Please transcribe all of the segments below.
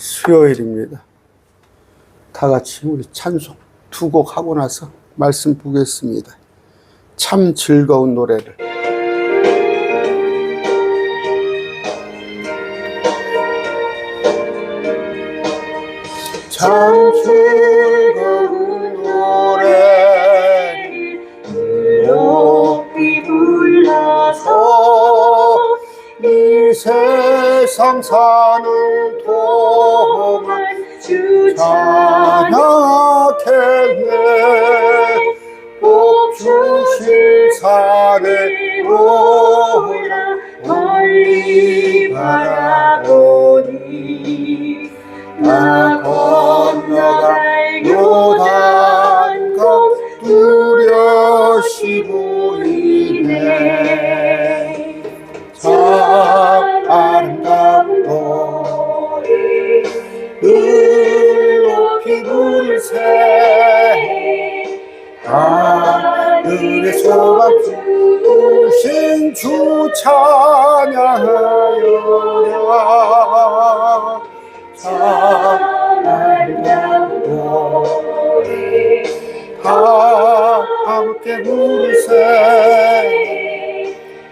수요일입니다. 다 같이 우리 찬송 두 곡 하고 나서 말씀 보겠습니다. 참 즐거운 노래를. 참 즐거운 노래를 높이 불러서 이 세상 사는 동안 주 찬양하겠네. 복 주실 산에 올라 멀리 바라보니 나 건너갈 요단강 뚜렷이 보이네. 참 아름다운 노래 늘 높이 부르세. 하늘의 소망 주신 주 찬양하여라. 참 아름다운 노래 다 함께 부르세.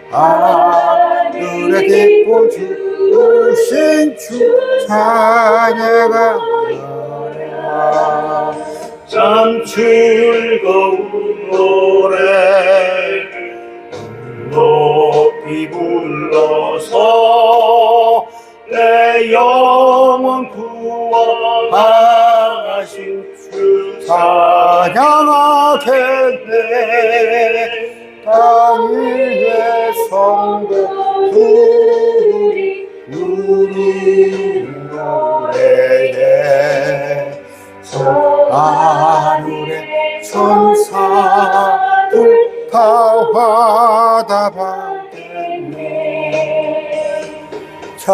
하늘의 기쁨 주신 주 찬양하여라. 참 즐거운 노래 높이 불러서 내 영혼 구원하신 주 찬양하겠네. 땅 위의 성도들이 누리는 노래에 하늘의 천사들 다 화답하겠네. 참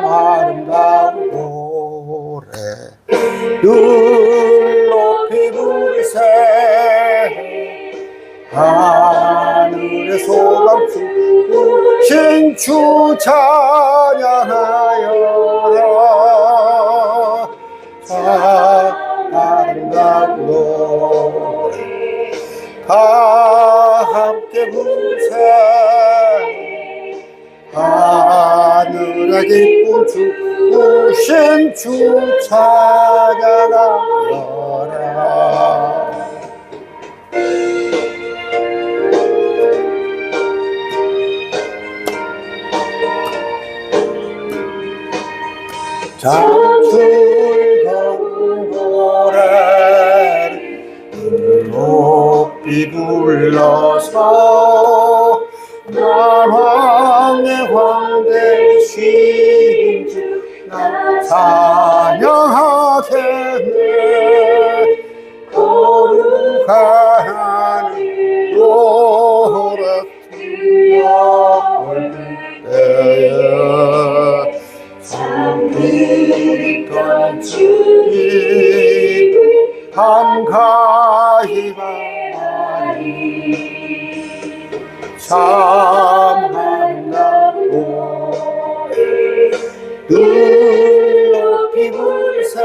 아름다운 노래 늘 높이 부르세. 하늘의 소망 주신 주 찬양하여라. 참 아름다운 노래 다 함께 부르세. 하늘의 기쁨 주신 주 찬양하여라. 참 즐거운 노래를 높이 불러서 만왕의 황되신 주 찬양하겠네. 거룩한 노래 들려올 때에 참으리던 주님을 한가히 바라리. 참 아름다운 노래 늘 높이 부르세.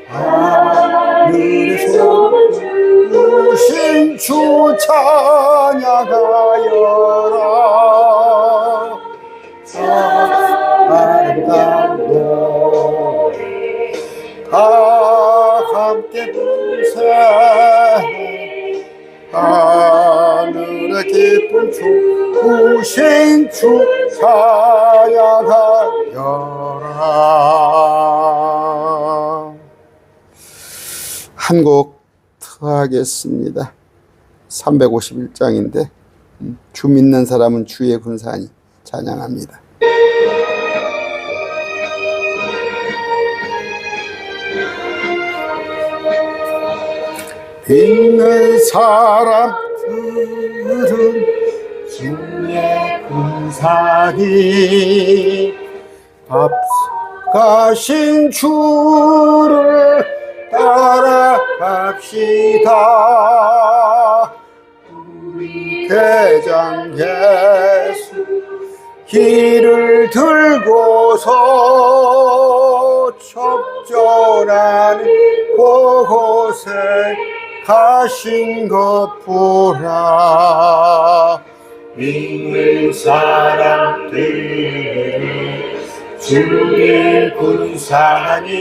하늘의 소망 주신 주 찬양하여라. 참 아름다운 노래 다 함께 부르세. 하늘의 기쁨 주신 주 찬양하여라. 한 곡 더 하겠습니다. 351장인데 주 믿는 사람은 주의 군사니 찬양합니다. 믿는 사람들은 주의 군사니 앞가신 주를 따라갑시다. 우리 대장 예수 길을 들고서 적절한 그곳에 가신 것 보라. 믿는 사람들은 주의 군사하니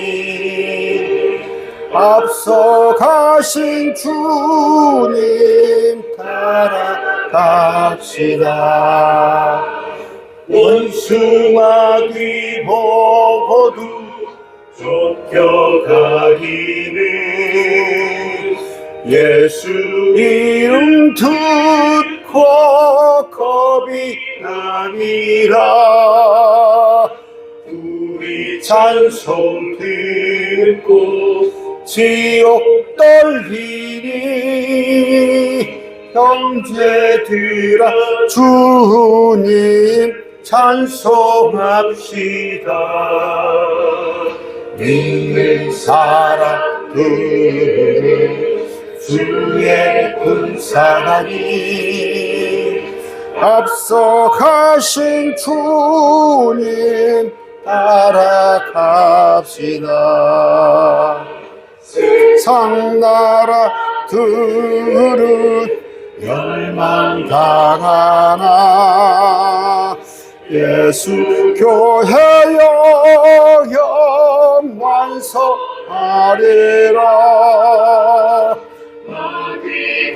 앞서 가신 주님 따라갑시다. 원수가 뒤보고도 쫓겨가기를 예수 이름 듣고 겁이 나니라. 우리 찬송 듣고 지옥 떨리니 형제들아 주님 찬송합시다. 믿는 사람들은 주의 군사하니 앞서 가신 주님 따라갑시다. 상나라들은 멸망당하나 예수 교회 영영 완성하리라.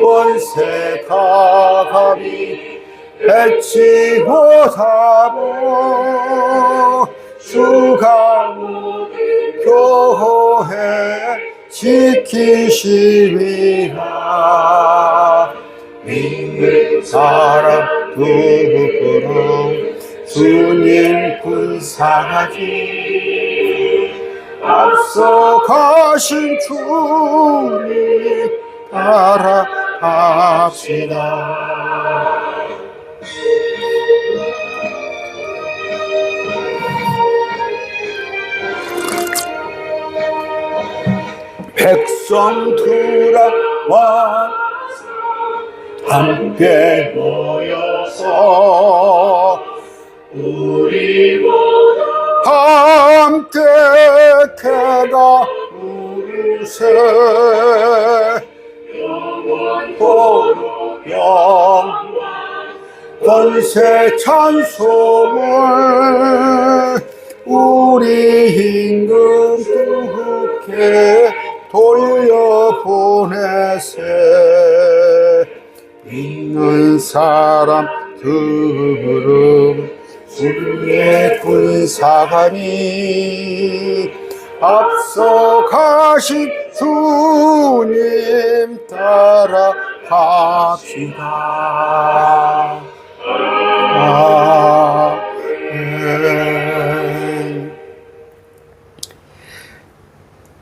권세 가감이 배치고 사모 주가 교회 지키시리라. 믿는 사람들은 주님 군사하지 앞서 가신 주님 따라갑시다. 백성들아 함께 모여서 우리 모두 함께 개가 부르세. 영원토록 영원 권세 찬송을 우리 임금 두께 돌려보내세. 믿는 사람들은 주의 군사관이 앞서 가신 주님 따라갑시다. 아멘.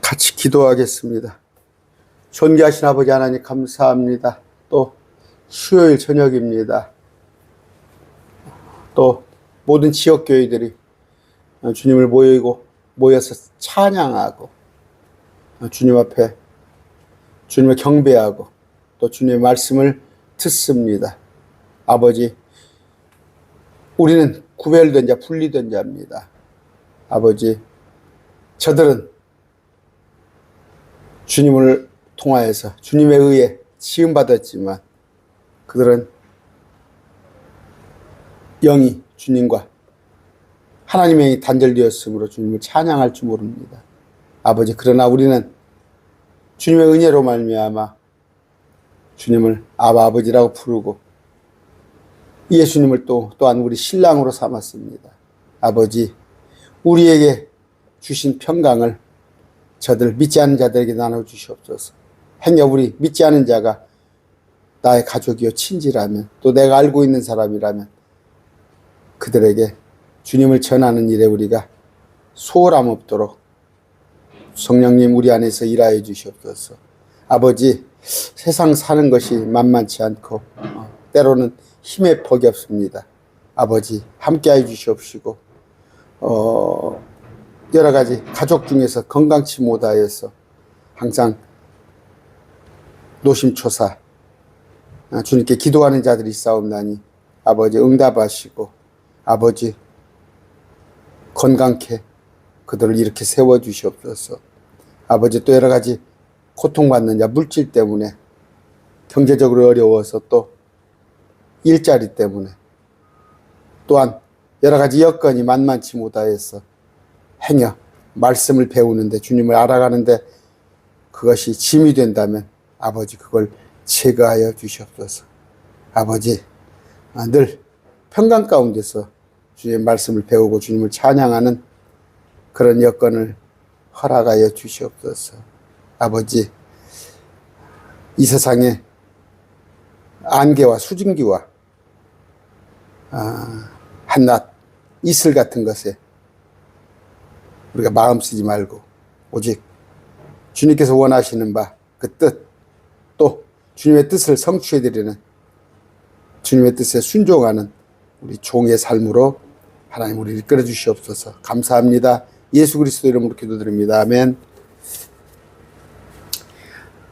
같이 기도하겠습니다. 존귀하신 아버지 하나님 감사합니다. 또 수요일 저녁입니다. 또 모든 지역교회들이 주님을 모여서 찬양하고 주님 앞에 주님을 경배하고 또 주님의 말씀을 듣습니다. 아버지, 우리는 구별된 자, 분리된 자입니다. 아버지, 저들은 주님을 통하여서 주님에 의해 지음받았지만 그들은 영이 주님과 하나님의 영이 단절되었으므로 주님을 찬양할 줄 모릅니다. 아버지, 그러나 우리는 주님의 은혜로 말미암아 주님을 아버지라고 부르고 예수님을 또한 우리 신랑으로 삼았습니다. 아버지, 우리에게 주신 평강을 저들 믿지 않는 자들에게 나눠주시옵소서. 행여 우리 믿지 않는 자가 나의 가족이요 친지라면 또 내가 알고 있는 사람이라면 그들에게 주님을 전하는 일에 우리가 소홀함 없도록 성령님 우리 안에서 일하여 주시옵소서. 아버지, 세상 사는 것이 만만치 않고 때로는 힘의 퍽이 없습니다. 아버지, 함께해 주시옵시고 여러 가지 가족 중에서 건강치 못하여서 항상 노심초사 주님께 기도하는 자들이 있사옵나니 아버지 응답하시고 아버지 건강케 그들을 이렇게 세워주시옵소서. 아버지 또 여러 가지 고통받는 자 물질 때문에 경제적으로 어려워서 또 일자리 때문에 또한 여러 가지 여건이 만만치 못하여서 행여 말씀을 배우는데 주님을 알아가는데 그것이 짐이 된다면 아버지 그걸 제거하여 주시옵소서. 아버지 늘 평강 가운데서 주님의 말씀을 배우고 주님을 찬양하는 그런 여건을 허락하여 주시옵소서. 아버지 이 세상에 안개와 수증기와 한낱 이슬 같은 것에 우리가 마음 쓰지 말고 오직 주님께서 원하시는 바 그 뜻, 또 주님의 뜻을 성취해드리는 주님의 뜻에 순종하는 우리 종의 삶으로 하나님 우리를 이끌어 주시옵소서. 감사합니다. 예수 그리스도 이름으로 기도드립니다. 아멘.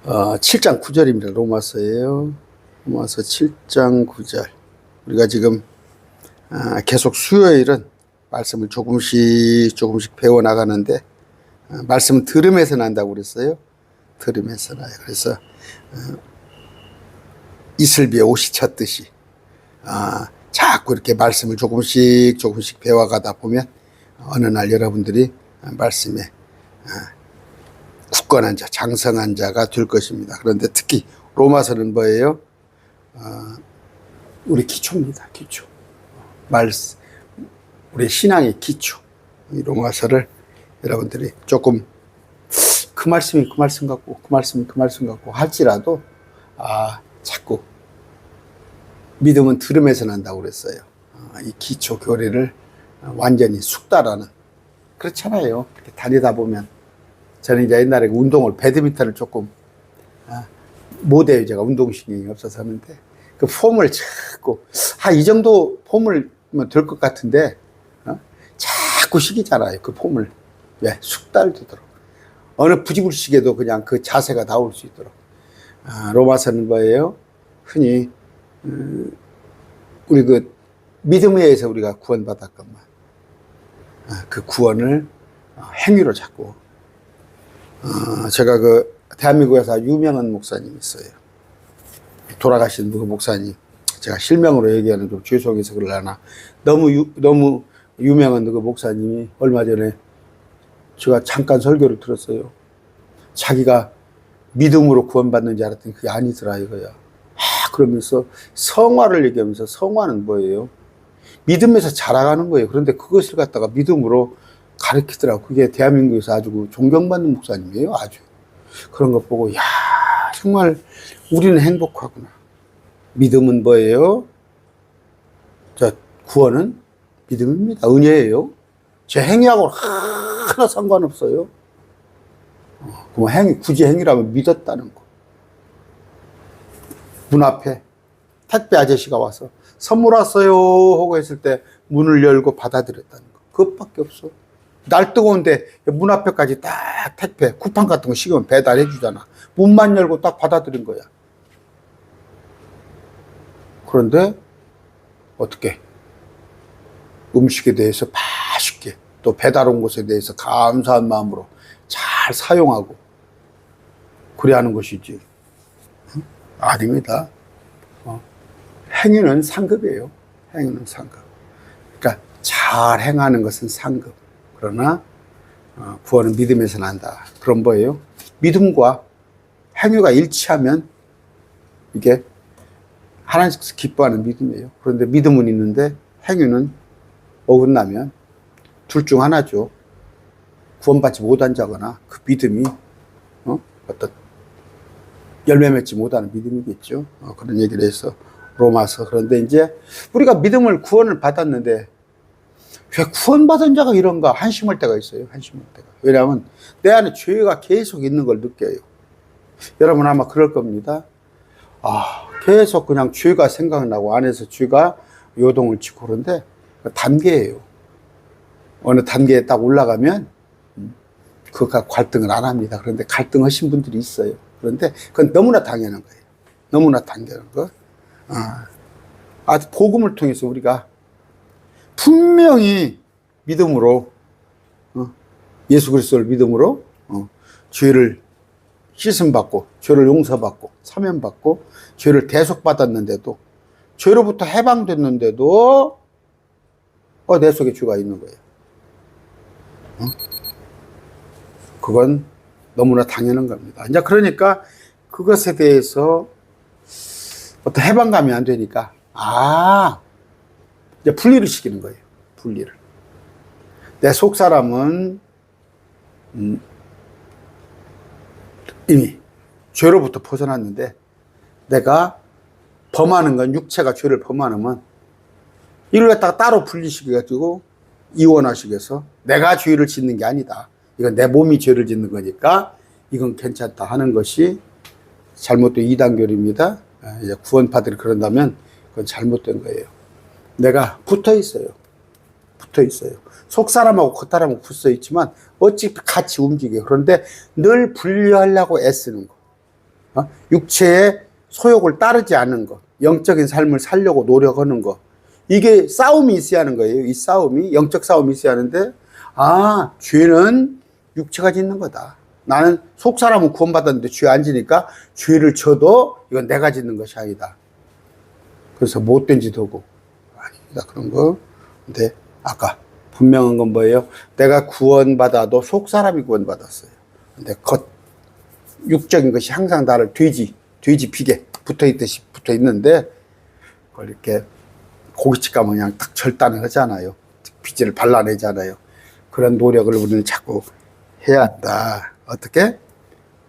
7장 9절입니다. 로마서예요. 로마서 7장 9절. 우리가 지금 계속 수요일은 말씀을 조금씩 배워나가는데 말씀은 들음에서 난다고 그랬어요. 들음에서 나요. 그래서 이슬비에 옷이 쳤듯이 자꾸 이렇게 말씀을 조금씩 배워가다 보면 어느 날 여러분들이 말씀에 굳건한 자, 장성한 자가 될 것입니다. 그런데 특히 로마서는 뭐예요? 우리 기초입니다. 기초. 말씀, 우리 신앙의 기초. 이 로마서를 여러분들이 조금 그 말씀이 그 말씀 같고 그 말씀이 그 말씀 같고 할지라도 자꾸 믿음은 들음에서 난다고 그랬어요. 이 기초 교리를 완전히 숙달하는 그렇잖아요. 이렇게 다니다 보면 저는 이제 옛날에 운동을 배드민턴을 조금 못해요. 제가 운동신경이 없어서 하는데 그 폼을 자꾸 이 정도 폼을 될 것 같은데 자꾸 시키잖아요. 그 폼을 왜 숙달되도록 어느 부지불식에도 그냥 그 자세가 나올 수 있도록 로마서는 뭐예요? 흔히 우리 그 믿음에 의해서 우리가 구원받았건만 그 구원을 행위로 자꾸 제가 그 대한민국에서 유명한 목사님 있어요. 돌아가신 그 목사님 제가 실명으로 얘기하는 좀 죄송해서 그러려나 너무 유명한 그 목사님이 얼마 전에 제가 잠깐 설교를 들었어요. 자기가 믿음으로 구원받는 줄 알았더니 그게 아니더라 이거야. 그러면서 성화를 얘기하면서 성화는 뭐예요? 믿음에서 자라가는 거예요. 그런데 그것을 갖다가 믿음으로 가르치더라고. 그게 대한민국에서 아주 존경받는 목사님이에요. 아주. 그런 거 보고 정말 우리는 행복하구나. 믿음은 뭐예요? 구원은 믿음입니다. 은혜예요. 제 행위하고 하나 상관없어요. 그럼 굳이 행위라면 믿었다는 거. 문 앞에 택배 아저씨가 와서 선물 왔어요 하고 했을 때 문을 열고 받아들였다는 거. 그것밖에 없어. 날 뜨거운데 문 앞에까지 딱 택배 쿠팡 같은 거 시키면 배달해 주잖아. 문만 열고 딱 받아들인 거야. 그런데 어떻게 음식에 대해서 맛있게 또 배달 온 것에 대해서 감사한 마음으로 잘 사용하고 그래야 하는 것이지. 아닙니다. 행위는 상급이에요. 행위는 상급. 그러니까 잘 행하는 것은 상급. 그러나 구원은 믿음에서 난다. 그런 거예요. 믿음과 행위가 일치하면 이게 하나님께서 기뻐하는 믿음이에요. 그런데 믿음은 있는데 행위는 어긋나면 둘 중 하나죠. 구원받지 못한 자거나 그 믿음이 어떤 열매 맺지 못하는 믿음이겠죠. 그런 얘기를 해서 로마서. 그런데 이제 우리가 믿음을 구원을 받았는데 왜 구원받은 자가 이런가 한심할 때가 있어요. 한심할 때가. 왜냐하면 내 안에 죄가 계속 있는 걸 느껴요. 여러분 아마 그럴 겁니다. 계속 그냥 죄가 생각나고 안에서 죄가 요동을 치고 그런데 단계예요. 어느 단계에 딱 올라가면 그가 갈등을 안 합니다. 그런데 갈등하신 분들이 있어요. 그런데 그건 너무나 당연한 거예요. 너무나 당연한 거. 복음을 통해서 우리가 분명히 믿음으로 예수 그리스도를 믿음으로 죄를 씻음받고 죄를 용서받고 사면받고 죄를 대속받았는데도 죄로부터 해방됐는데도 내 속에 죄가 있는 거예요. 그건 너무나 당연한 겁니다. 이제 그러니까 그것에 대해서 어떤 해방감이 안 되니까 이제 분리를 시키는 거예요. 분리를. 내 속 사람은 이미 죄로부터 벗어났는데 내가 범하는 건 육체가 죄를 범하면 이걸 갖다가 따로 분리시켜가지고 이원화시켜서 내가 죄를 짓는 게 아니다. 이건 내 몸이 죄를 짓는 거니까 이건 괜찮다 하는 것이 잘못된 이단교리입니다. 이제 구원파들이 그런다면 그건 잘못된 거예요. 내가 붙어 있어요. 붙어 있어요. 속 사람하고 겉 사람하고 붙어 있지만 어찌 같이 움직여요. 그런데 늘 분리하려고 애쓰는 거. 육체의 소욕을 따르지 않는 것. 영적인 삶을 살려고 노력하는 것. 이게 싸움이 있어야 하는 거예요. 이 싸움이, 영적 싸움이 있어야 하는데, 죄는 육체가 짓는 거다. 나는 속 사람은 구원받았는데 죄 안 지니까 죄를 져도 이건 내가 짓는 것이 아니다. 그래서 못된 짓 하고. 아닙니다. 그런 거. 근데 아까 분명한 건 뭐예요? 내가 구원받아도 속 사람이 구원받았어요. 근데 육적인 것이 항상 나를 돼지 피게 붙어 있듯이 붙어 있는데, 그걸 이렇게 고깃집 가면 그냥 딱 절단을 하잖아요. 비질을 발라내잖아요. 그런 노력을 우리는 자꾸 해야 한다. 어떻게?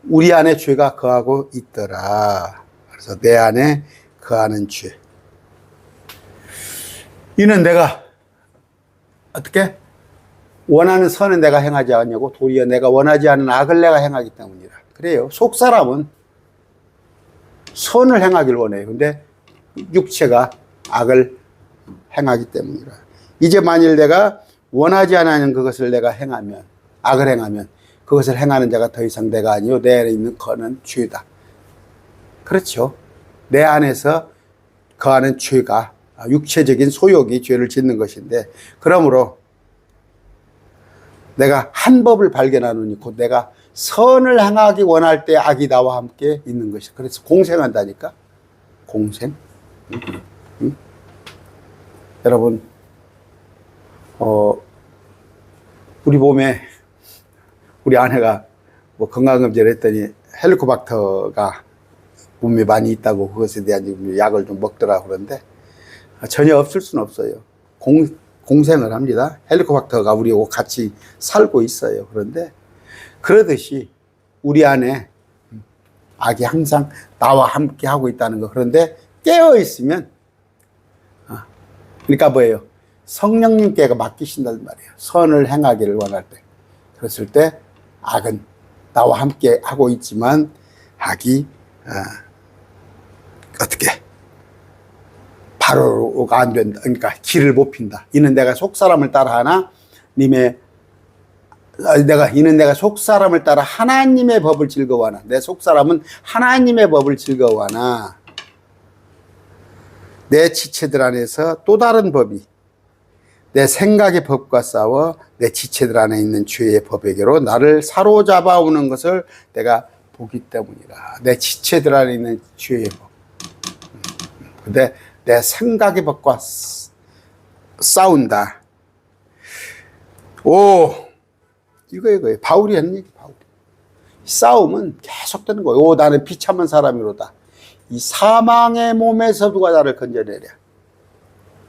우리 안에 죄가 거하고 있더라. 그래서 내 안에 거하는 죄. 이는 내가 어떻게? 원하는 선은 내가 행하지 않냐고 도리어 내가 원하지 않는 악을 내가 행하기 때문이라. 그래요. 속 사람은 선을 행하길 원해요. 근데 육체가 악을 행하기 때문이라. 이제 만일 내가 원하지 않는 그것을 내가 행하면, 악을 행하면 그것을 행하는 자가 더 이상 내가 아니요 내 안에 있는 거는 죄다. 그렇죠. 내 안에서 거하는 죄가 육체적인 소욕이 죄를 짓는 것인데, 그러므로 내가 한 법을 발견하노니 곧 내가 선을 행하기 원할 때 악이 나와 함께 있는 것이. 그래서 공생한다니까. 공생. 여러분, 우리 몸에 우리 아내가 뭐 건강검진을 했더니 헬리코박터가 몸에 많이 있다고 그것에 대한 약을 좀 먹더라 그러는데 전혀 없을 수는 없어요. 공생을 합니다. 헬리코박터가 우리하고 같이 살고 있어요. 그런데 그러듯이 우리 안에 악이 항상 나와 함께 하고 있다는 거. 그런데 깨어 있으면, 그러니까 뭐예요? 성령님께가 맡기신단 말이에요. 선을 행하기를 원할 때. 그랬을 때 악은 나와 함께 하고 있지만 악이 어떻게 바로가 안 된다. 그러니까 길을 못 핀다. 이는 내가 속 사람을 따라 하나 이는 내가 속 사람을 따라 하나님의 법을 즐거워하나. 내 속 사람은 하나님의 법을 즐거워하나 내 지체들 안에서 또 다른 법이 내 생각의 법과 싸워 내 지체들 안에 있는 죄의 법에게로 나를 사로잡아 오는 것을 내가 보기 때문이라. 내 지체들 안에 있는 죄의 법. 근데 내 생각의 법과 싸운다. 이거예요. 바울이 하는 얘기, 바울이. 싸움은 계속되는 거예요. 나는 비참한 사람이로다. 이 사망의 몸에서 누가 나를 건져내랴.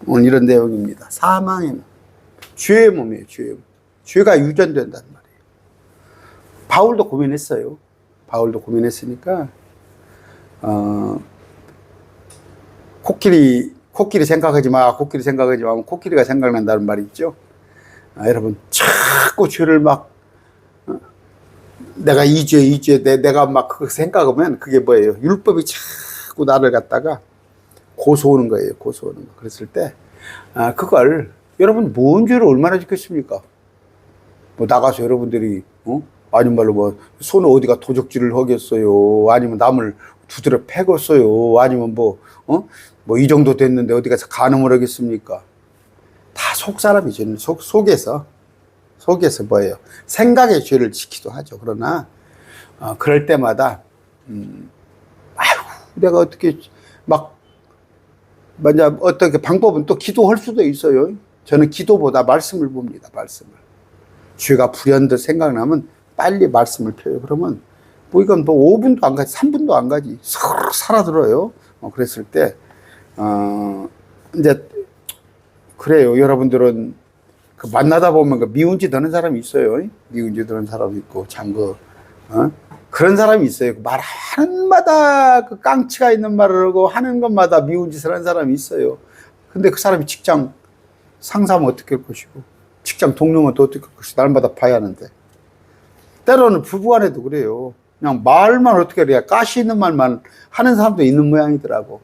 오늘 이런 내용입니다. 사망의 몸. 죄의 몸이에요, 죄의 몸. 죄가 유전된단 말이에요. 바울도 고민했어요. 바울도 고민했으니까, 코끼리 생각하지 마, 코끼리 생각하지 마 하면 코끼리가 생각난다는 말이 있죠. 여러분, 자꾸 죄를 막, 내가 이 죄, 내가 막 그거 생각하면 그게 뭐예요? 율법이 자꾸 나를 갖다가 고소하는 거예요, 고소하는 거. 그랬을 때, 그걸, 여러분, 뭔 죄를 얼마나 지켰습니까? 뭐, 나가서 여러분들이, 아니면 말로 뭐, 손을 어디가 도적질을 하겠어요? 아니면 남을 두드려 패겠어요? 아니면 뭐 이 정도 됐는데 어디 가서 간음을 하겠습니까? 다 속 사람이 죄는 속에서 뭐예요? 생각의 죄를 짓기도 하죠. 그러나 그럴 때마다 아유, 내가 어떻게 막 먼저 어떻게 방법은 또 기도할 수도 있어요. 저는 기도보다 말씀을 봅니다. 말씀을. 죄가 불현듯 생각나면 빨리 말씀을 펴요. 그러면 뭐 이건 뭐 5분도 안 가지, 3분도 안 가지. 서로 살아들어요. 그랬을 때 이제 그래요. 여러분들은 그 만나다 보면 그 미운 짓 하는 사람이 있어요. 미운 짓 하는 사람이 있고 장거 그런 사람이 있어요. 말하는 마다 그 깡치가 있는 말을 하고 하는 것마다 미운 짓을 하는 사람이 있어요. 근데 그 사람이 직장 상사면 어떻게 할 것이고 직장 동료면 또 어떻게 할 것이고 날마다 봐야 하는데 때로는 부부간에도 그래요. 그냥 말만 어떻게 해야 가시 있는 말만 하는 사람도 있는 모양이더라고.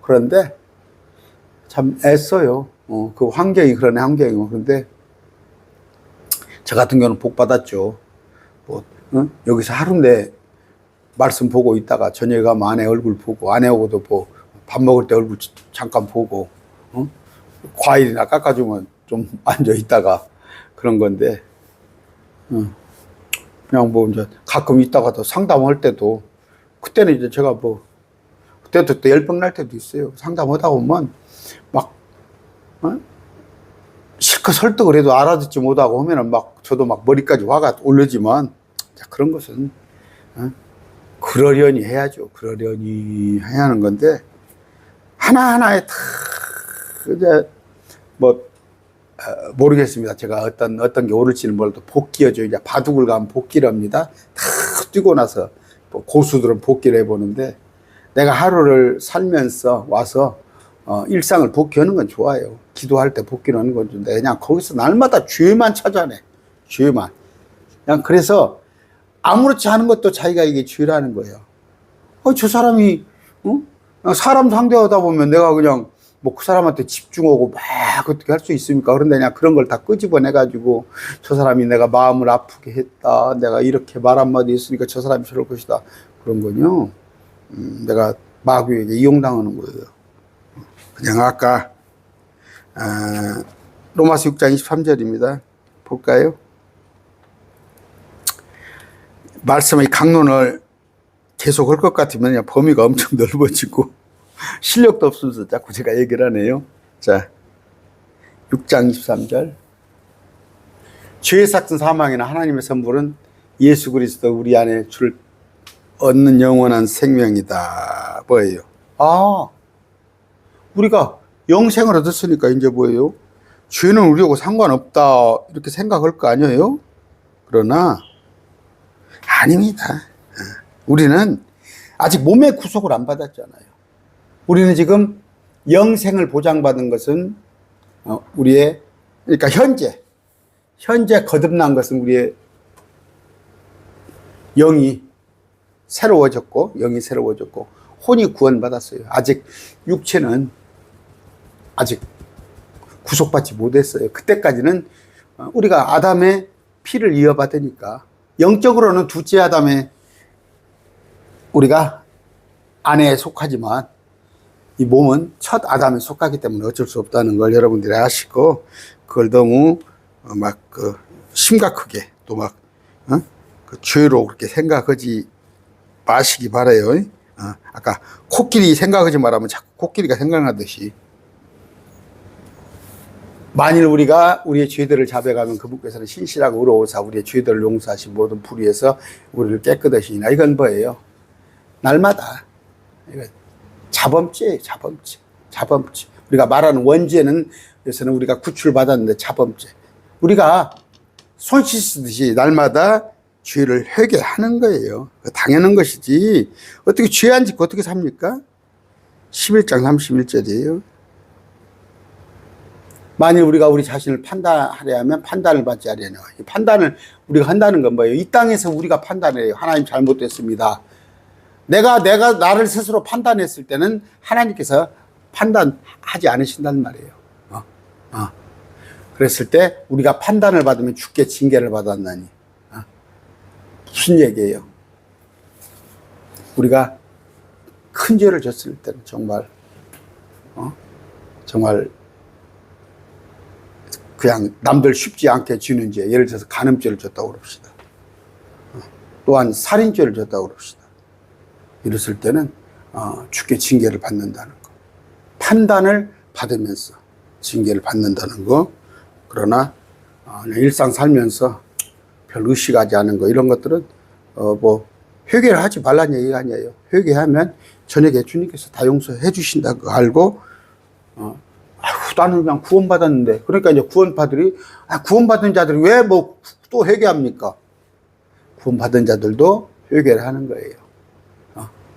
그런데 참 애써요. 그 환경이 그러네, 환경이고. 그런데 저 같은 경우는 복 받았죠. 뭐 여기서 하루 내 말씀 보고 있다가 저녁에 가면 아내 얼굴 보고 아내하고도 뭐 밥 먹을 때 얼굴 잠깐 보고 과일이나 깎아주면 좀 앉아 있다가 그런 건데 그냥 뭐 이제 가끔 있다가도 상담할 때도 그때는 이제 제가 뭐 그때도 또 열병 날 때도 있어요. 상담하다 보면 막 실컷 설득을 해도 알아듣지 못하고 하면은 막 저도 막 머리까지 화가 오르지만 그런 것은 그러려니 해야죠. 그러려니 해야 하는 건데 하나하나에 다 이제 뭐 모르겠습니다. 제가 어떤 게 옳을지는 몰라도 복귀하죠. 이제 바둑을 가면 복귀를 합니다. 다 뛰고 나서 뭐 고수들은 복귀를 해보는데 내가 하루를 살면서 와서 일상을 복귀하는 건 좋아요. 기도할 때 복귀를 하는 건 좋은데 그냥 거기서 날마다 죄만 찾아내. 죄만. 그냥 그래서 아무렇지 않은 것도 자기가 이게 죄라는 거예요. 저 사람이 사람 상대하다 보면 내가 그냥 뭐 그 사람한테 집중하고 막 어떻게 할 수 있습니까? 그런데 그냥 그런 걸 다 끄집어내가지고 저 사람이 내가 마음을 아프게 했다. 내가 이렇게 말 한마디 했으니까 저 사람이 저럴 것이다. 그런 건요. 내가 마귀에게 이용당하는 거예요. 그냥 아까 로마서 6장 23절입니다. 볼까요? 말씀의 강론을 계속 할 것 같으면 범위가 엄청 넓어지고 실력도 없으면서 자꾸 제가 얘기를 하네요. 자, 6장 23절. 죄의 삭은 사망이나 하나님의 선물은 예수 그리스도 우리 안에 줄 얻는 영원한 생명이다. 뭐예요? 우리가 영생을 얻었으니까 이제 뭐예요? 죄는 우리하고 상관없다 이렇게 생각할 거 아니에요? 그러나 아닙니다. 우리는 아직 몸의 구속을 안 받았잖아요. 우리는 지금 영생을 보장받은 것은 우리의 그러니까 현재 거듭난 것은 우리의 영이 새로워졌고 혼이 구원받았어요. 아직 육체는 아직 구속받지 못했어요. 그때까지는 우리가 아담의 피를 이어받으니까 영적으로는 둘째 아담의 우리가 아내에 속하지만 이 몸은 첫 아담에 속하기 때문에 어쩔 수 없다는 걸 여러분들이 아시고 그걸 너무 막 심각하게 또 막 그 죄로 그렇게 생각하지 마시기 바라요. 아까 코끼리 생각하지 말라면 자꾸 코끼리가 생각나듯이 만일 우리가 우리의 죄들을 자백하면 그분께서는 신실하고 의로우사 우리의 죄들을 용서하신 모든 불의에서 우리를 깨끗하시 이나 이건 뭐예요? 날마다 자범죄예요. 자범죄. 우리가 말하는 원죄는 여기서는 우리가 구출받았는데 자범죄. 우리가 손 씻듯이 날마다 죄를 회개하는 거예요. 당연한 것이지 어떻게 죄 안 짓고 어떻게 삽니까? 11장 31절이에요. 만일 우리가 우리 자신을 판단하려 하면 판단을 받지 않으려. 이 판단을 우리가 한다는 건 뭐예요? 이 땅에서 우리가 판단해요. 하나님 잘못됐습니다. 내가 나를 스스로 판단했을 때는 하나님께서 판단하지 않으신단 말이에요. 그랬을 때 우리가 판단을 받으면 죽게 징계를 받았나니. 무슨 얘기예요? 우리가 큰 죄를 졌을 때는 정말 그냥 남들 쉽지 않게 지는 죄, 예를 들어서 간음죄를 졌다고 그럽시다. 또한 살인죄를 졌다고 그럽시다. 이랬을 때는 죽게 징계를 받는다는 거. 판단을 받으면서 징계를 받는다는 거. 그러나 그냥 일상 살면서 별 의식하지 않은 거, 이런 것들은 뭐 회개를 하지 말라는 얘기가 아니에요. 회개하면 저녁에 주님께서 다 용서해 주신다고 알고 나는 그냥 구원받았는데, 그러니까 이제 구원받은 자들이 왜 뭐 또 회개합니까? 구원받은 자들도 회개를 하는 거예요.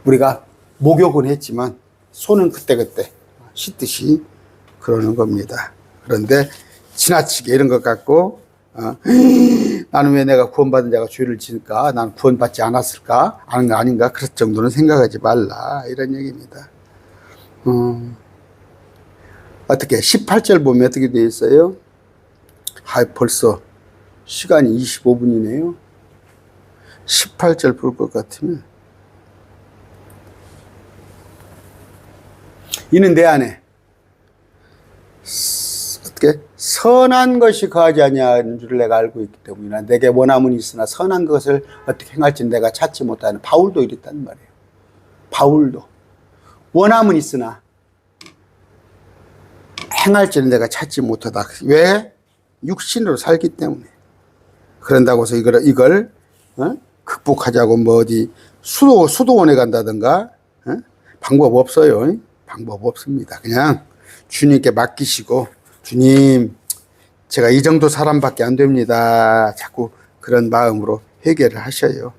우리가 목욕은 했지만 손은 그때그때 씻듯이 그러는 겁니다. 그런데 지나치게 이런 것 갖고 나는 왜 내가 구원받은 자가 죄를 지을까? 난 구원받지 않았을까? 아닌가? 그럴 정도는 생각하지 말라, 이런 얘기입니다. 어떻게 18절 보면 어떻게 되어 있어요? 벌써 시간이 25분이네요. 18절 볼 것 같으면, 이는 내 안에 어떻게 선한 것이 거하지 아니하는 줄을 내가 알고 있기 때문이나 내게 원함은 있으나 선한 것을 어떻게 행할지는 내가 찾지 못하는. 바울도 이랬단 말이에요. 바울도 원함은 있으나 행할지는 내가 찾지 못하다. 왜? 육신으로 살기 때문에. 그런다고 해서 이걸 극복하자고 뭐 어디 수도원에 간다든가 방법 없어요. 방법 없습니다. 그냥 주님께 맡기시고, 주님, 제가 이 정도 사람밖에 안 됩니다. 자꾸 그런 마음으로 회개를 하셔요.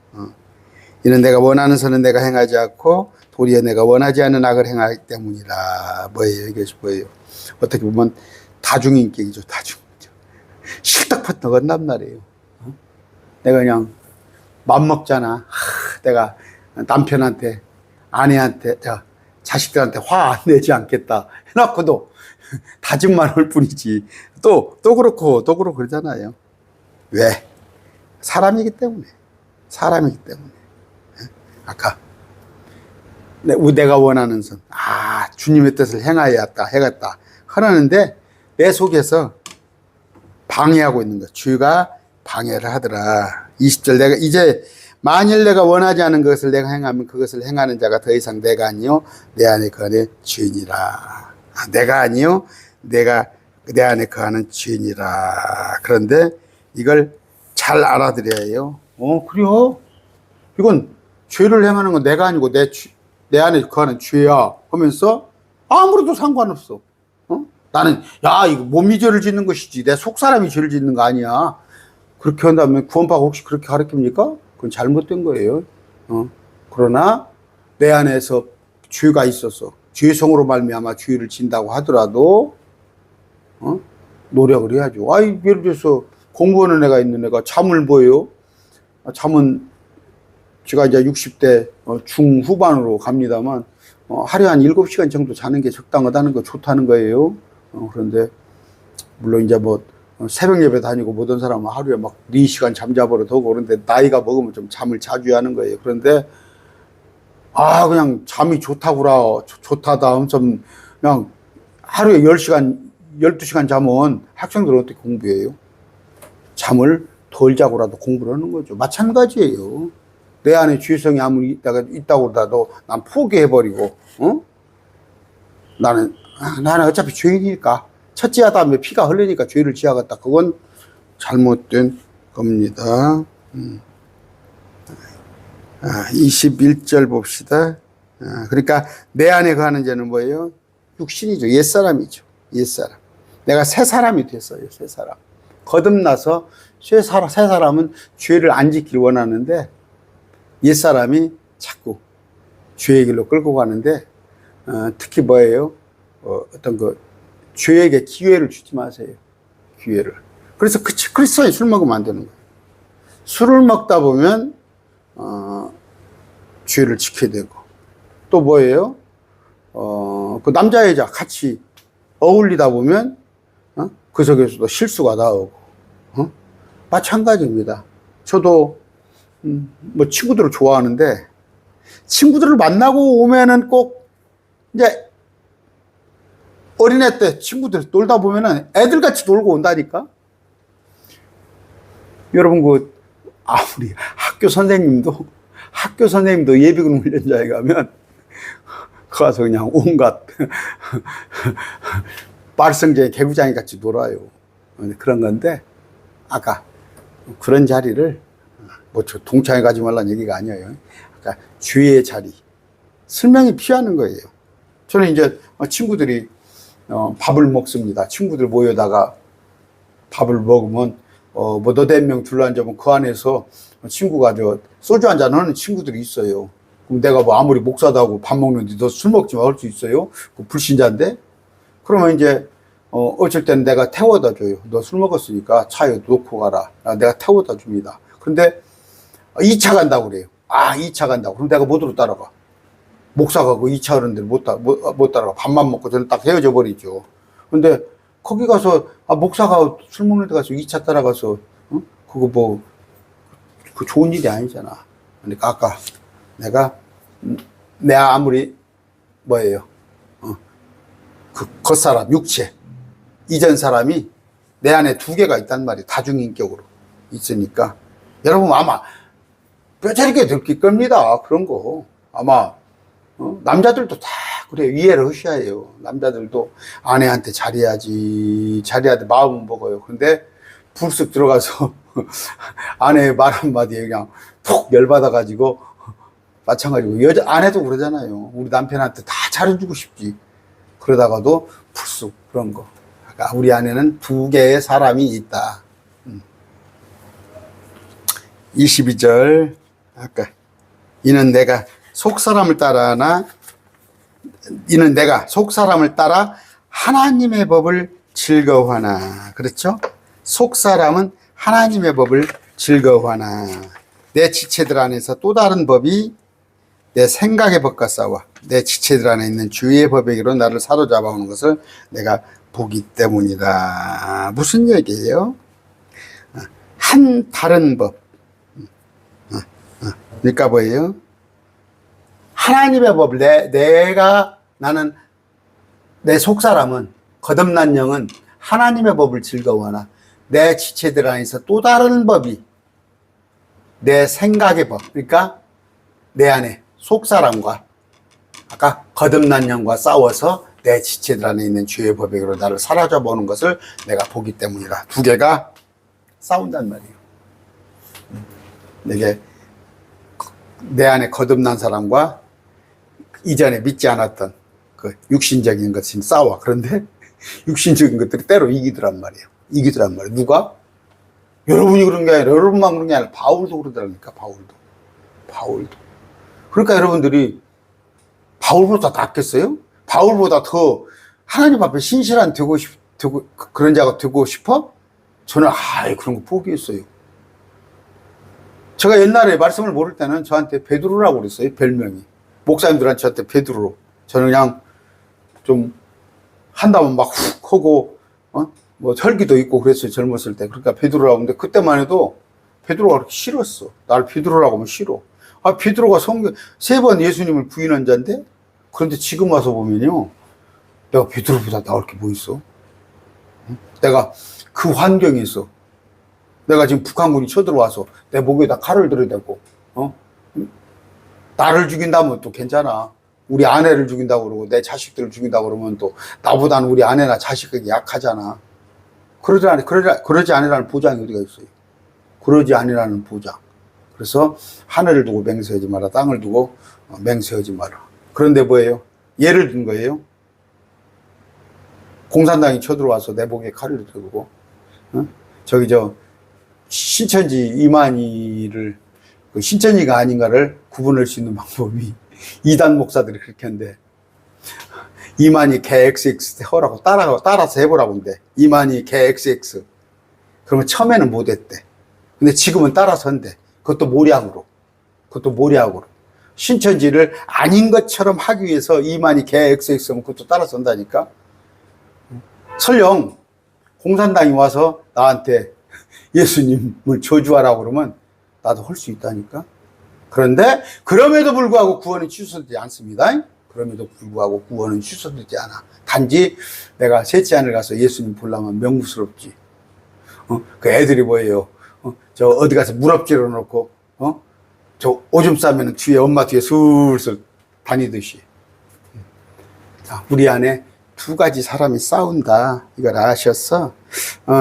이는 내가 원하는 선은 내가 행하지 않고 도리어 내가 원하지 않는 악을 행하기 때문이라. 뭐예요? 이것이 뭐예요? 어떻게 보면 다중인격이죠. 다중인격. 실덕파떡 한단 말이에요. 내가 그냥 맘먹잖아. 내가 남편한테, 아내한테, 자식들한테 화 안 내지 않겠다 해놓고도 다짐만 할 뿐이지. 또 그렇고 그러잖아요. 왜? 사람이기 때문에. 아까 내가 원하는 선, 주님의 뜻을 해갔다 하라는데 내 속에서 방해하고 있는 것, 죄가 방해를 하더라. 20절, 내가 이제 만일 내가 원하지 않은 것을 내가 행하면 그것을 행하는 자가 더 이상 내가 아니요 내 안에 거하는 죄인이라. 내가 아니요 내가 내 안에 거하는 죄인이라. 그런데 이걸 잘 알아들여야 해요. 그래요? 이건 죄를 행하는 건 내가 아니고 내 안에 거하는 죄야 하면서 아무래도 상관없어. 나는 이거 몸이 죄를 짓는 것이지 내 속사람이 죄를 짓는 거 아니야. 그렇게 한다면 구원받고 혹시 그렇게 가르칩니까? 그건 잘못된 거예요. 그러나 내 안에서 죄가 있어서 죄성으로 말미암아 죄를 진다고 하더라도 노력을 해야죠. 예를 들어서 공부하는 애가 있는 애가 잠을 뭐예요? 잠은 제가 이제 60대 중후반으로 갑니다만 하루에 한 7시간 정도 자는 게 적당하다는 거, 좋다는 거예요. 그런데 물론 이제 뭐 새벽 예배 다니고 모든 사람은 하루에 막 4시간 잠자버릇 하고 그런데 나이가 먹으면 좀 잠을 자주 하는 거예요. 그런데 그냥 잠이 좋다구라, 좋다다 엄청 그냥 하루에 10시간 12시간 자면 학생들은 어떻게 공부해요? 잠을 덜 자고라도 공부를 하는 거죠. 마찬가지예요. 내 안에 죄성이 아무리 있다고 하더라도 난 포기해버리고 나는 어차피 죄인이니까 첫째 아담의 피가 흘리니까 죄를 지어갔다. 그건 잘못된 겁니다. 21절 봅시다. 그러니까 내 안에 거하는 자는 뭐예요? 육신이죠. 옛사람이죠. 옛사람. 내가 새 사람이 됐어요. 새 사람. 거듭나서 새 사람은 죄를 안 지키길 원하는데 옛사람이 자꾸 죄의 길로 끌고 가는데 특히 뭐예요? 어떤 죄에게 기회를 주지 마세요. 기회를. 그래서 크리스천이 술 먹으면 안 되는 거예요. 술을 먹다 보면 죄를 지켜야 되고, 또 뭐예요? 그 남자 여자 같이 어울리다 보면 그 속에서도 실수가 나오고 마찬가지입니다. 저도 뭐 친구들을 좋아하는데 친구들을 만나고 오면은 꼭 이제 어린애 때 친구들 놀다 보면은 애들같이 놀고 온다니까? 여러분, 아무리 학교 선생님도 예비군 훈련장에 가면, 그 가서 그냥 온갖, 말썽쟁이 개구장이 같이 놀아요. 그런 건데, 아까 그런 자리를, 동창회 가지 말라는 얘기가 아니에요. 그러니까 주의의 자리. 설명이 필요한 거예요. 저는 이제 친구들이 밥을 먹습니다. 친구들 모여다가 밥을 먹으면 너댓 명 둘러앉으면 그 안에서 친구가 소주 한잔 하는 친구들이 있어요. 그럼 내가 아무리 목사도 하고 밥 먹는데 너 술 먹지 마 할 수 있어요? 그 불신자인데? 그러면 이제 어쩔 때는 내가 태워다 줘요. 너 술 먹었으니까 차에 놓고 가라. 내가 태워다 줍니다. 근데 2차 간다고 그래요. 2차 간다고. 그럼 내가 못 따라가. 목사가 그 2차 하는 데를 못 따라가. 밥만 먹고 저는 딱 헤어져 버리죠. 근데 거기 가서, 목사가 술 먹는 데 가서 2차 따라가서, 그거 그 좋은 일이 아니잖아. 그러니까 아까 내가 아무리 그 겉사람, 육체, 이전 사람이 내 안에 2개가 있단 말이에요. 다중인격으로 있으니까. 여러분 아마 뼈저리게 느낄 겁니다. 그런 거. 아마, 남자들도 다 그래요. 이해를 하셔야 해요. 남자들도 아내한테 잘해야지, 마음은 먹어요. 근데 불쑥 들어가서 아내의 말 한마디에 그냥 푹 열받아가지고, 마찬가지고, 아내도 그러잖아요. 우리 남편한테 다 잘해주고 싶지. 그러다가도 불쑥 그런 거. 그러니까 우리 안에는 2개의 사람이 있다. 22절. 아까 이는 내가 속 사람을 따라 하나님의 법을 즐거워하나. 그렇죠? 속 사람은 하나님의 법을 즐거워하나. 내 지체들 안에서 또 다른 법이 내 생각의 법과 싸워 내 지체들 안에 있는 주의 법에게로 나를 사로잡아 오는 것을 내가 보기 때문이다. 무슨 얘기예요? 한 다른 법. 그러니까 뭐예요? 하나님의 법을 나는 내 속사람은, 거듭난 영은 하나님의 법을 즐거워하나 내 지체들 안에서 또 다른 법이 내 생각의 법, 그러니까 내 안에 속사람과 아까 거듭난 영과 싸워서 내 지체들 안에 있는 주의 법에게로 나를 사로잡아오는 것을 내가 보기 때문이다. 2개가 싸운단 말이에요. 이게 내 안에 거듭난 사람과 이전에 믿지 않았던 그 육신적인 것이 싸워. 그런데 육신적인 것들이 때로 이기더란 말이에요. 누가? 여러분이 그런 게 아니라, 여러분만 그런 게 아니라 바울도 그러더라니까. 바울도. 그러니까 여러분들이 바울보다 낫겠어요? 바울보다 더 하나님 앞에 신실한 그런 자가 되고 싶어? 저는 그런 거 포기했어요. 제가 옛날에 말씀을 모를 때는 저한테 베드로라고 그랬어요. 별명이. 목사님들한테 저한테 베드로. 저는 그냥 좀 한다면 막 훅 하고 혈기도 있고 그랬어요. 젊었을 때. 그러니까 베드로라고 하는데 그때만 해도 베드로가 그렇게 싫었어. 나를 베드로라고 하면 싫어. 베드로가 3번 예수님을 부인한 자인데, 그런데 지금 와서 보면요, 내가 베드로보다 나을 게 뭐 있어? 내가 그 환경에서, 내가 지금 북한군이 쳐들어와서 내 목에다 칼을 들이대고, 나를 죽인다면 또 괜찮아. 우리 아내를 죽인다고 그러고 내 자식들을 죽인다고 그러면 또 나보다는 우리 아내나 자식에게 약하잖아. 그러지 않으라는 보장이 어디가 있어요? 그러지 않으라는 보장. 그래서 하늘을 두고 맹세하지 마라. 땅을 두고 맹세하지 마라. 그런데 뭐예요? 예를 든 거예요. 공산당이 쳐들어와서 내 목에 칼을 들고, 신천지 이만희를, 신천지가 아닌가를 구분할 수 있는 방법이, 이단 목사들이 그렇게 한대. 이만희 개 XX 하라고 따라서 해보라고 한대. 이만희 개 XX. 그러면 처음에는 못했대. 근데 지금은 따라서 한대. 그것도 모략으로. 신천지를 아닌 것처럼 하기 위해서 이만희 개 XX면 그것도 따라서 한다니까. 설령 공산당이 와서 나한테 예수님을 저주하라고 그러면 나도 할 수 있다니까. 그런데 그럼에도 불구하고 구원이 취소되지 않습니다. 그럼에도 불구하고 구원은 취소되지 않아. 단지 내가 셋째 하늘 가서 예수님 보려면 명부스럽지. 그 애들이 뭐예요? 저 어디 가서 무릎질러 놓고, 저 오줌 싸면 뒤에 엄마 뒤에 술술 다니듯이. 자, 우리 안에 두 가지 사람이 싸운다. 이걸 아셔서,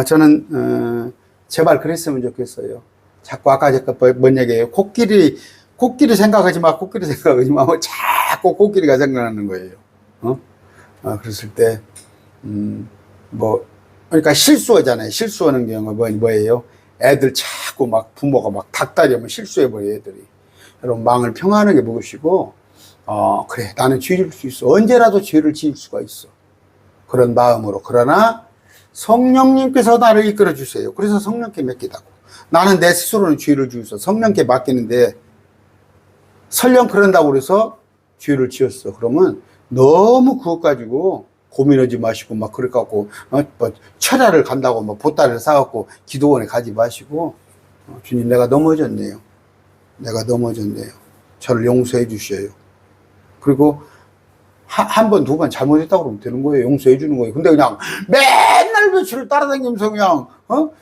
저는, 제발 그랬으면 좋겠어요. 자꾸 아까 제가 뭔 얘기예요? 코끼리 생각하지 마, 코끼리 생각하지 마. 자꾸 코끼리가 생각나는 거예요. 그랬을 때, 그러니까 실수하잖아요. 실수하는 경우가 뭐예요? 애들 자꾸 막 부모가 막 닭다리하면 실수해버려요, 애들이. 여러분, 마음을 평안하게 먹으시고, 그래, 나는 죄를 질 수 있어. 언제라도 죄를 지을 수가 있어. 그런 마음으로. 그러나, 성령님께서 나를 이끌어 주세요. 그래서 성령께 맡기다고. 나는 내 스스로는 죄를 지어서 성령께 맡기는데, 설령 그런다고 그래서 죄를 지었어. 그러면 너무 그것 가지고 고민하지 마시고 막 그래 갖고 뭐 철야를 간다고 뭐 보따리를 사갖고 기도원에 가지 마시고 주님 내가 넘어졌네요. 내가 넘어졌네요. 저를 용서해 주셔요. 그리고 한 번, 두 번 잘못했다고 그러면 되는 거예요. 용서해 주는 거예요. 근데 그냥 맨날 며칠을 따라다니면서 그냥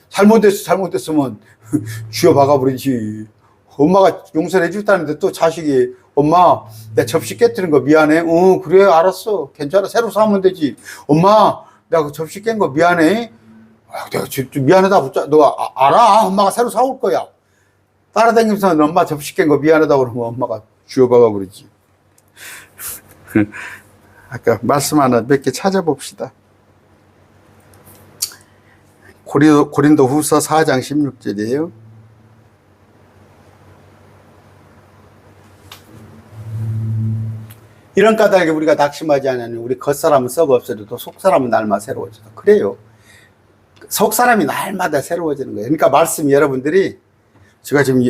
잘못됐으면 쥐어 박아버리지. 엄마가 용서를 해줬다는데 또 자식이 엄마 내 접시 깨뜨린 거 미안해. 그래 알았어 괜찮아 새로 사면 되지. 엄마 내가 그 접시 깬 거 미안해. 내가 미안하다 붙자. 너 알아 엄마가 새로 사올 거야. 따라다니면서 엄마 접시 깬 거 미안하다고 그러면 엄마가 쥐어박아 버리지. 아까 말씀 하나 몇 개 찾아봅시다. 고린도 후서 4장 16절이에요. 이런 까닭에 우리가 낙심하지 않으니 우리 겉사람은 썩어 없어져도 속사람은 날마다 새로워져요. 그래요. 속사람이 날마다 새로워지는 거예요. 그러니까 말씀이 여러분들이 제가 지금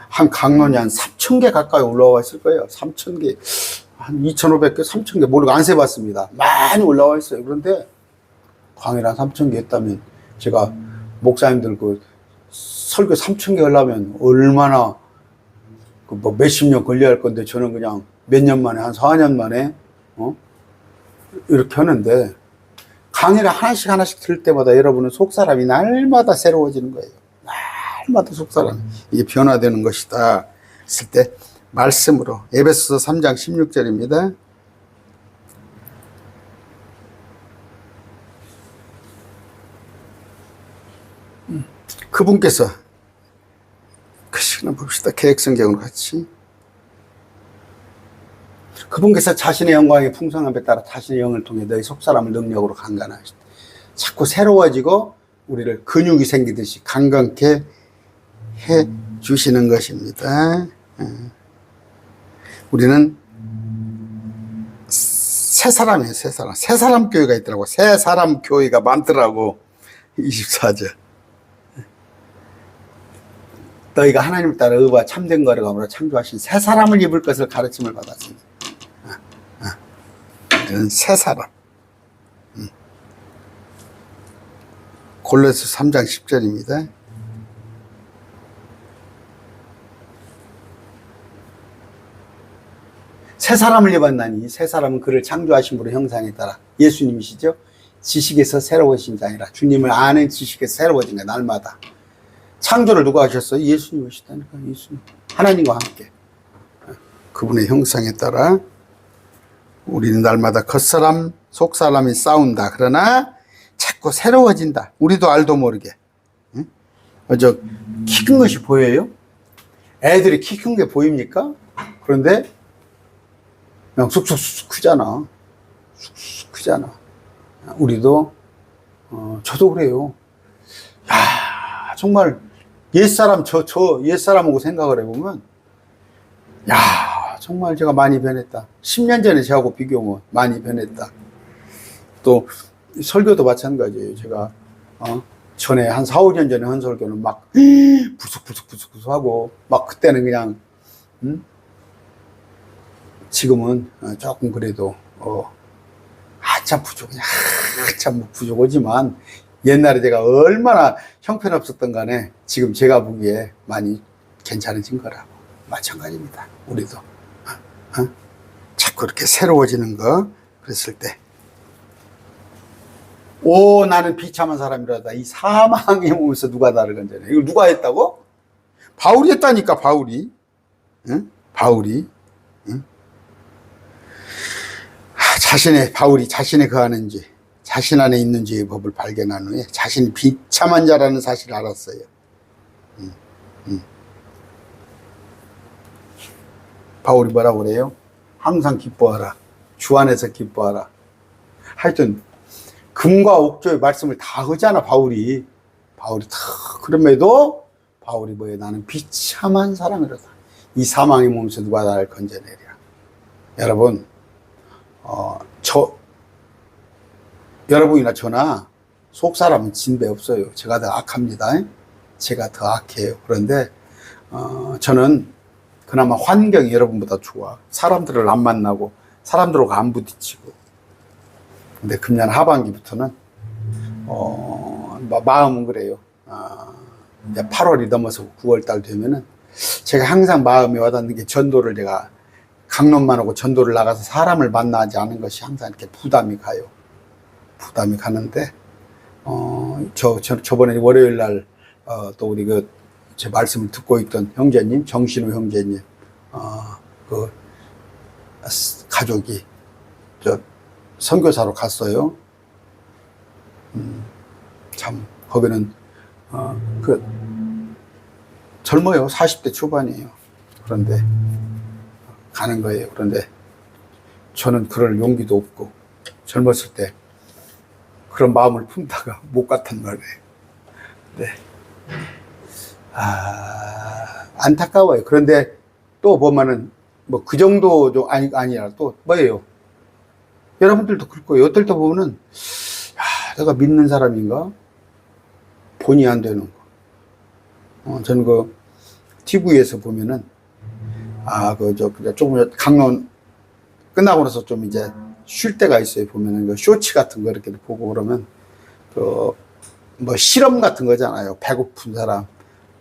한 강론이 한 3,000개 가까이 올라와 있을 거예요. 3,000개. 한 2,500개, 3,000개 모르고 안 세봤습니다. 많이 올라와 있어요. 그런데 강의를 한 3,000개 했다면 제가 목사님들 그 설교 3,000개 하려면 얼마나 뭐 몇십 년 걸려야 할 건데 저는 그냥 몇 년 만에 한 4년 만에 이렇게 하는데 강의를 하나씩 들을 때마다 여러분은 속사람이 날마다 새로워지는 거예요. 날마다 속사람이 이게 변화되는 것이다 했을 때 말씀으로 에베소서 3장 16절입니다. 그분께서 그 시간 봅시다. 계획성경으로 같이. 그분께서 자신의 영광의 풍성함에 따라 자신의 영을 통해 너희 속사람을 능력으로 강건하시다. 자꾸 새로워지고 우리를 근육이 생기듯이 강건케 해 주시는 것입니다. 우리는 새 사람이에요. 새 사람. 새 사람 교회가 있더라고. 새 사람 교회가 많더라고. 24절. 너희가 하나님을 따라 의와 참된 거룩함으로 창조하신 새 사람을 입을 것을 가르침을 받았습니다. 이런 새 사람. 골로새 3장 10절입니다. 새 사람을 입었나니 새 사람은 그를 창조하신 분의 형상에 따라 예수님이시죠. 지식에서 새로워진 자 아니라 주님을 아는 지식에서 새로워진 거 날마다. 창조를 누가 하셨어요? 예수님이시다니까. 예수님. 하나님과 함께. 그분의 형상에 따라 우리는 날마다 겉사람, 속사람이 싸운다. 그러나 자꾸 새로워진다. 우리도 알도 모르게. 키 큰 것이 보여요? 애들이 키 큰 게 보입니까? 그런데 그냥 쑥쑥 크잖아. 쑥쑥 크잖아. 우리도 저도 그래요. 야, 정말 옛사람 옛사람하고 생각을 해보면 야, 정말 제가 많이 변했다. 10년 전에 저하고 비교하면 많이 변했다. 또 설교도 마찬가지예요. 제가 전에 한 4, 5년 전에 한 설교는 막 부숙부숙 하고 막 그때는 그냥 지금은 조금 그래도 한참 부족하지만 옛날에 제가 얼마나 형편없었던 간에 지금 제가 보기에 많이 괜찮아진 거라고 마찬가지입니다. 우리도 자꾸 이렇게 새로워지는 거. 그랬을 때, 오, 나는 비참한 사람이라다. 이 사망의 몸에서 누가 나를 건져내? 이걸 누가 했다고? 바울이 했다니까, 바울이. 응? 바울이. 응? 바울이 자신의 거하는 죄, 자신 안에 있는 죄의 법을 발견한 후에 자신이 비참한 자라는 사실을 알았어요. 바울이 뭐라고 그래요? 항상 기뻐하라. 주 안에서 기뻐하라. 하여튼 금과 옥조의 말씀을 다 하잖아, 바울이 다. 그럼에도 바울이 뭐예요? 나는 비참한 사람이라다. 이 사망의 몸에서 누가 나를 건져내랴. 여러분, 여러분이나 저나 속 사람은 진배 없어요. 제가 더 악합니다. 제가 더 악해요. 그런데 저는 그나마 환경이 여러분보다 좋아. 사람들을 안 만나고 사람들하고 안 부딪히고. 근데 금년 하반기부터는 마음은 그래요. 이제 8월이 넘어서 9월달 되면은 제가 항상 마음에 와닿는 게 전도를 내가 강론만 하고 전도를 나가서 사람을 만나지 않은 것이 항상 이렇게 부담이 가요. 부담이 가는데, 저번에 월요일 날, 또 우리 제 말씀을 듣고 있던 형제님, 정신우 형제님, 가족이, 선교사로 갔어요. 참, 거기는, 젊어요. 40대 초반이에요. 그런데, 가는 거예요. 그런데 저는 그럴 용기도 없고 젊었을 때 그런 마음을 품다가 못 갔단 말이에요. 네. 안타까워요. 그런데 또 보면은 뭐 그 정도도 아니라 또 뭐예요? 여러분들도 그럴 거예요. 어떨 때 보면은 내가 믿는 사람인가? 본의 안 되는 거. 저는 TV에서 보면은 조금 강론 끝나고 나서 좀 이제 쉴 때가 있어요. 보면은 쇼츠 같은 거 이렇게 보고 그러면 뭐 실험 같은 거잖아요. 배고픈 사람,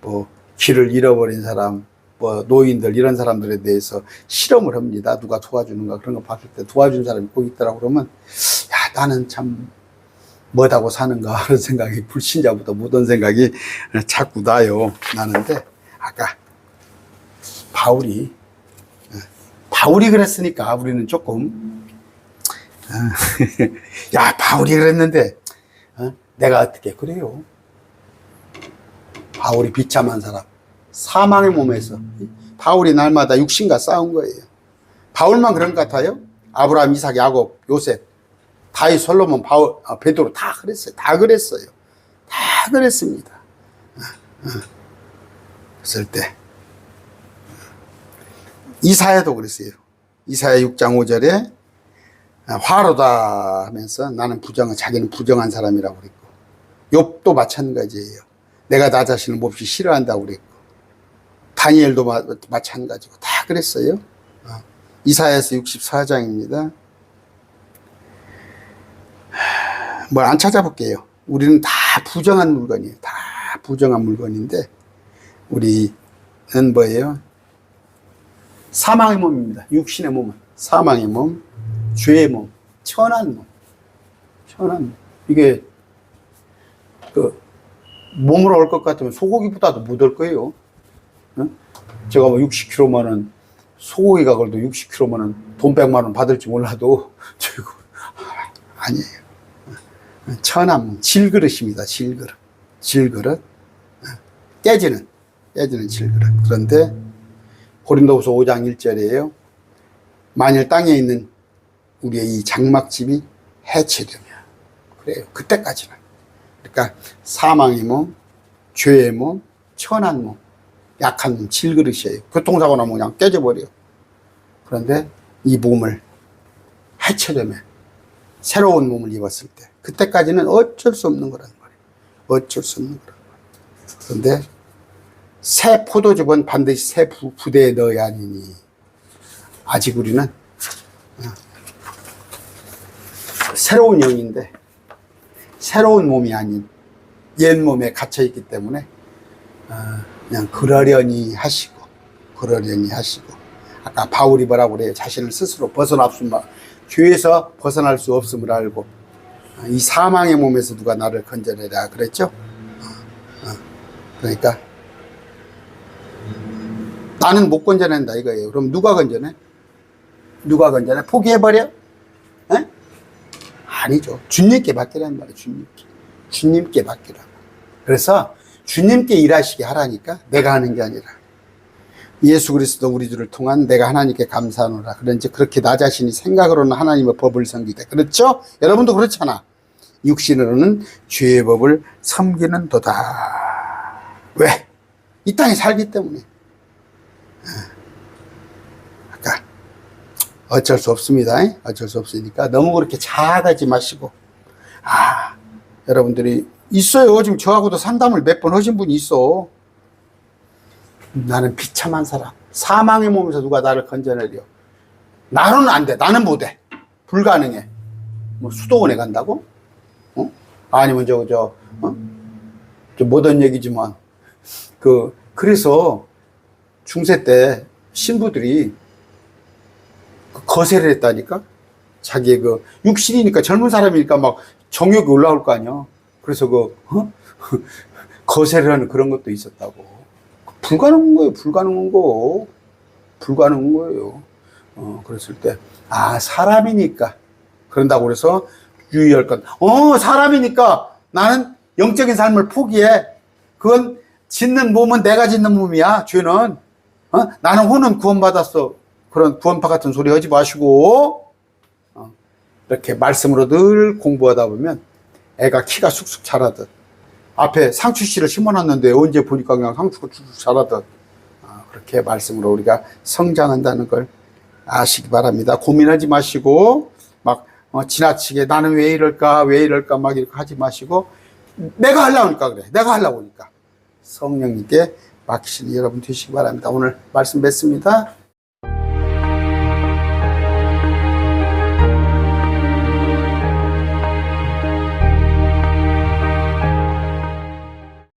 뭐 길을 잃어버린 사람, 뭐 노인들 이런 사람들에 대해서 실험을 합니다. 누가 도와주는가 그런 거 봤을 때 도와준 사람이 꼭 있더라고. 그러면 나는 참 뭐하고 사는가 그런 생각이 불신자보다 못한 생각이 자꾸 나요. 나는데 아까 바울이 그랬으니까 우리는 조금 바울이 그랬는데 내가 어떻게 그래요? 바울이 비참한 사람, 사망의 몸에서 바울이 날마다 육신과 싸운 거예요. 바울만 그런 것 같아요? 아브라함, 이삭, 야곱, 요셉, 다윗, 솔로몬, 베드로 다 그랬어요. 다 그랬습니다. 그랬을 때 이사야도 그랬어요. 이사야 6장 5절에 화로다 하면서 자기는 부정한 사람이라고 그랬고, 욥도 마찬가지예요. 내가 나 자신을 몹시 싫어한다고 그랬고, 다니엘도 마찬가지고 다 그랬어요. 이사야서 64장입니다. 뭘 안 찾아볼게요. 우리는 다 부정한 물건이에요. 다 부정한 물건인데 우리는 뭐예요? 사망의 몸입니다. 육신의 몸은 사망의 몸, 죄의 몸, 천한 몸. 이게 몸으로 올 것 같으면 소고기보다도 못 올 거예요. 제가 뭐 60kg면은 소고기가 그래도 60kg면은 돈 100만 원 받을지 몰라도 아니에요. 천한 몸, 질그릇입니다. 질그릇. 깨지는 질그릇. 그런데 고린도후서 5장 1절이에요. 만일 땅에 있는 우리의 이 장막집이 해체되면 그래요. 그때까지는. 그러니까 사망의 몸, 죄의 몸, 천한 몸, 약한 몸, 질그릇이에요. 교통사고 나면 그냥 깨져버려요. 그런데 이 몸을 해체되면 새로운 몸을 입었을 때 그때까지는 어쩔 수 없는 거란 말이에요. 어쩔 수 없는 거란 말이에요. 그런데 새 포도즙은 반드시 새 부대에 넣어야 하니 아직 우리는 새로운 영인데 새로운 몸이 아닌 옛 몸에 갇혀 있기 때문에 그냥 그러려니 하시고 아까 바울이 뭐라고 그래요? 자신을 스스로 죄에서 벗어날 수 없음을 알고 이 사망의 몸에서 누가 나를 건져내랴 그랬죠? 그러니까 나는 못 건져낸다 이거예요. 그럼 누가 건져내? 누가 건져내? 포기해버려? 에? 아니죠. 주님께 맡기라는 말이에요. 주님께 맡기라고. 그래서 주님께 일하시게 하라니까 내가 하는 게 아니라 예수 그리스도 우리 주를 통한 내가 하나님께 감사하노라. 그런지 그렇게 나 자신이 생각으로는 하나님의 법을 섬기되 그렇죠? 여러분도 그렇잖아. 육신으로는 죄의 법을 섬기는 도다. 왜? 이 땅에 살기 때문에. 아까 어쩔 수 없습니다. 어쩔 수 없으니까 너무 그렇게 자하지 마시고 여러분들이 있어요. 지금 저하고도 상담을 몇 번 하신 분이 있어. 나는 비참한 사람. 사망의 몸에서 누가 나를 건져내려. 나는 안 돼. 나는 못 해. 불가능해. 뭐 수도원에 간다고? 아니면 저 모던 얘기지만 그래서 중세 때 신부들이 거세를 했다니까? 자기의 육신이니까 젊은 사람이니까 막 정욕이 올라올 거 아니야. 그래서 거세를 하는 그런 것도 있었다고. 불가능한 거예요. 불가능한 거예요. 그랬을 때, 사람이니까. 그런다고 그래서 유의할 것. 사람이니까 나는 영적인 삶을 포기해. 그건 짓는 몸은 내가 짓는 몸이야. 죄는. 나는 혼은 구원받았어. 그런 구원파 같은 소리 하지 마시고, 이렇게 말씀으로 늘 공부하다 보면 애가 키가 쑥쑥 자라듯. 앞에 상추씨를 심어놨는데 언제 보니까 그냥 상추가 쑥쑥 자라듯. 그렇게 말씀으로 우리가 성장한다는 걸 아시기 바랍니다. 고민하지 마시고, 막, 지나치게 나는 왜 이럴까 막 이렇게 하지 마시고, 내가 하려고 하니까 그래. 내가 하려고 하니까. 성령님께 맡기시는 여러분 되시기 바랍니다. 오늘 말씀 맺습니다.